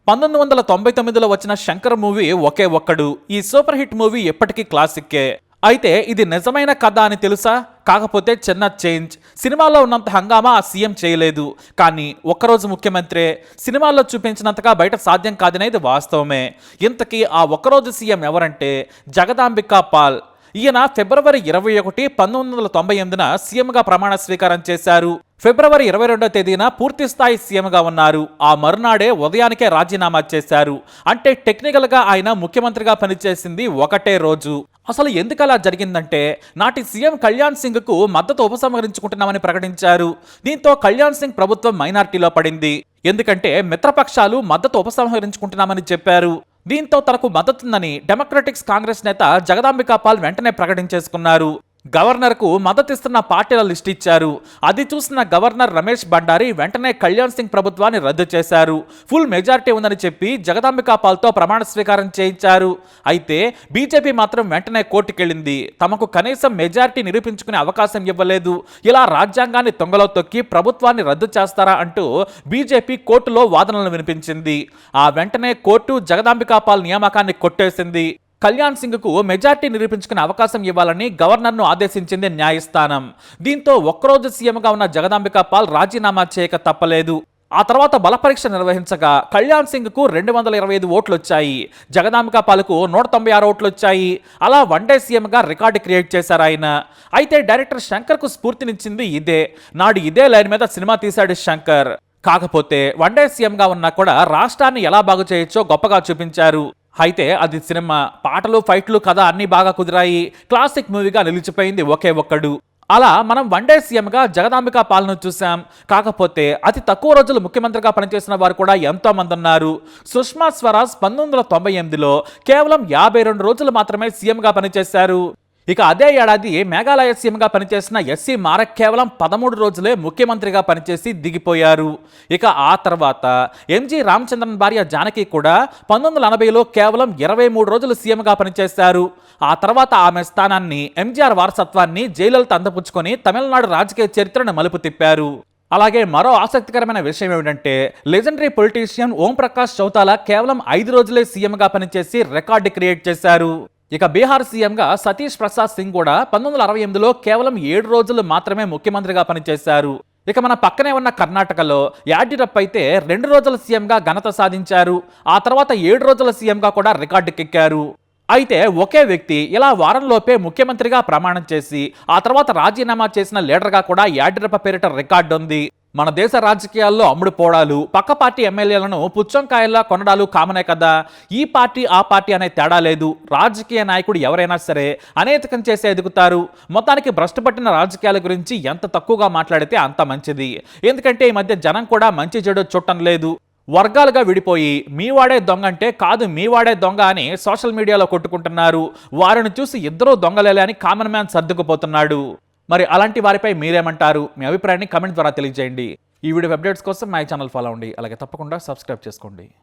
1999లో వచ్చిన శంకర్ మూవీ ఒకే ఒక్కడు. ఈ సూపర్ హిట్ మూవీ ఎప్పటికీ క్లాసిక్కే. అయితే ఇది నిజమైన కథ అని తెలుసా? కాకపోతే చిన్న చేంజ్. సినిమాలో ఉన్నంత హంగామా ఆ సీఎం చేయలేదు. కానీ ఒక్కరోజు ముఖ్యమంత్రే. సినిమాల్లో చూపించినంతగా బయట సాధ్యం కాదనేది వాస్తవమే. ఇంతకీ ఆ ఒక్కరోజు సీఎం ఎవరంటే జగదాంబికా పాల్. ఈయన ఫిబ్రవరి 21, 1998న సీఎంగా ప్రమాణ స్వీకారం చేశారు. ఫిబ్రవరి 22వ తేదీన పూర్తిస్థాయి సీఎంగా ఉన్నారు. ఆ మరునాడే ఉదయానికే రాజీనామా చేశారు. అంటే టెక్నికల్గా ఆయన ముఖ్యమంత్రిగా పనిచేసింది ఒకటే రోజు. అసలు ఎందుకలా జరిగిందంటే నాటి సీఎం కళ్యాణ్ సింగ్కు మద్దతు ఉపసంహరించుకుంటున్నామని ప్రకటించారు. దీంతో కళ్యాణ్ సింగ్ ప్రభుత్వం మైనార్టీలో పడింది. ఎందుకంటే మిత్రపక్షాలు మద్దతు ఉపసంహరించుకుంటున్నామని చెప్పారు. దీంతో తనకు మద్దతుందని డెమోక్రటిక్స్ కాంగ్రెస్ నేత జగదాంబికా పాల్ వెంటనే ప్రకటించేసుకున్నారు. గవర్నర్కు మద్దతిస్తున్న పార్టీల లిస్ట్ ఇచ్చారు. అది చూసిన గవర్నర్ రమేష్ బండారి వెంటనే కళ్యాణ్ సింగ్ ప్రభుత్వాన్ని రద్దు చేశారు. ఫుల్ మెజారిటీ ఉందని చెప్పి జగదాంబికా పాల్తో ప్రమాణ స్వీకారం చేయించారు. అయితే బీజేపీ మాత్రం వెంటనే కోర్టుకెళ్ళింది. తమకు కనీసం మెజారిటీ నిరూపించుకునే అవకాశం ఇవ్వలేదు. ఇలా రాజ్యాంగాన్ని తొంగలో తొక్కి ప్రభుత్వాన్ని రద్దు చేస్తారా అంటూ బీజేపీ కోర్టులో వాదనలు వినిపించింది. ఆ వెంటనే కోర్టు జగదాంబికా పాల్ నియామకాన్ని కొట్టేసింది. కళ్యాణ్ సింగ్కు మెజార్టీ నిరూపించుకునే అవకాశం ఇవ్వాలని గవర్నర్ను ఆదేశించింది న్యాయస్థానం. దీంతో ఒక్కరోజు సీఎంగా ఉన్న జగదాంబికా పాల్ రాజీనామా చేయక తప్పలేదు. ఆ తర్వాత బలపరీక్ష నిర్వహించగా కళ్యాణ్ సింగ్కు 225 ఓట్లు వచ్చాయి. జగదాంబికా పాల్కు 196 ఓట్లు వచ్చాయి. అలా వన్డే సీఎంగా రికార్డు క్రియేట్ చేశారు ఆయన. అయితే డైరెక్టర్ శంకర్కు స్ఫూర్తినిచ్చింది ఇదే. నాడు ఇదే లైన్ మీద సినిమా తీశాడు శంకర్. కాకపోతే వన్డే సీఎంగా ఉన్నా కూడా రాష్ట్రాన్ని ఎలా బాగు చేయొచ్చో గొప్పగా చూపించారు. అయితే అది సినిమా. పాటలు, ఫైట్లు, కథ అన్నీ బాగా కుదిరాయి. క్లాసిక్ మూవీగా నిలిచిపోయింది ఒకే ఒక్కడు. అలా మనం వన్డే సీఎంగా జగదాంబికా పాల్ను చూసాం. కాకపోతే అతి తక్కువ రోజులు ముఖ్యమంత్రిగా పనిచేసిన వారు కూడా ఎంతో మంది ఉన్నారు. సుష్మా స్వరాజ్ 1998లో కేవలం 52 రోజులు మాత్రమే సీఎంగా పనిచేశారు. ఇక అదే ఏడాది మేఘాలయ సీఎంగా పనిచేసిన ఎస్సీ మారక్ కేవలం 13 రోజులే ముఖ్యమంత్రిగా పనిచేసి దిగిపోయారు. ఇక ఆ తర్వాత ఎంజీ రామచంద్రన్ భార్య జానకి కూడా 1980లో కేవలం 23 రోజులు సీఎంగా పనిచేశారు. ఆ తర్వాత ఆమె స్థానాన్ని ఎంజీఆర్ వారసత్వాన్ని జయలలిత అంతపుచ్చుకొని తమిళనాడు రాజకీయ చరిత్రను మలుపు తిప్పారు. అలాగే మరో ఆసక్తికరమైన విషయం ఏమిటంటే లెజెండరీ పొలిటీషియన్ ఓం ప్రకాష్ చౌతాలా కేవలం 5 రోజులే సీఎంగా పనిచేసి రికార్డు క్రియేట్ చేశారు. ఇక బీహార్ సీఎంగా సతీష్ ప్రసాద్ సింగ్ కూడా 1968లో కేవలం 7 రోజులు మాత్రమే ముఖ్యమంత్రిగా పనిచేశారు. ఇక మన పక్కనే ఉన్న కర్ణాటకలో యాడ్యూరప్ప అయితే 2 రోజుల సీఎంగా ఘనత సాధించారు. ఆ తర్వాత 7 రోజుల సీఎంగా కూడా రికార్డుకెక్కారు. అయితే ఒకే వ్యక్తి ఇలా వారంలోపే ముఖ్యమంత్రిగా ప్రమాణం చేసి ఆ తర్వాత రాజీనామా చేసిన లీడర్గా కూడా యాడ్యూరప్ప పేరిట రికార్డు ఉంది. మన దేశ రాజకీయాల్లో అమ్ముడు పోవడాలు, పక్క పార్టీ ఎమ్మెల్యేలను పుచ్చంకాయల్లా కొనడాలు కామనే కదా. ఈ పార్టీ ఆ పార్టీ అనే తేడా లేదు. రాజకీయ నాయకుడు ఎవరైనా సరే అనేకం చేసి ఎదుగుతారు. మొత్తానికి భ్రష్టు పట్టిన రాజకీయాల గురించి ఎంత తక్కువగా మాట్లాడితే అంత మంచిది. ఎందుకంటే ఈ మధ్య జనం కూడా మంచి చెడు చూడటం లేదు. వర్గాలుగా విడిపోయి మీవాడే దొంగ అంటే కాదు మీవాడే దొంగ అని సోషల్ మీడియాలో కొట్టుకుంటున్నారు. వారిని చూసి ఇద్దరూ దొంగలేలే అని కామన్ మ్యాన్ సర్దుకుపోతున్నాడు. మరి అలాంటి వారిపై మీరేమంటారు? మీ అభిప్రాయాన్ని కమెంట్ ద్వారా తెలియజేయండి. ఈ వీడియో అప్డేట్స్ కోసం మా ఛానల్ ఫాలో అవ్వండి. అలాగే తప్పకుండా సబ్స్క్రైబ్ చేసుకోండి.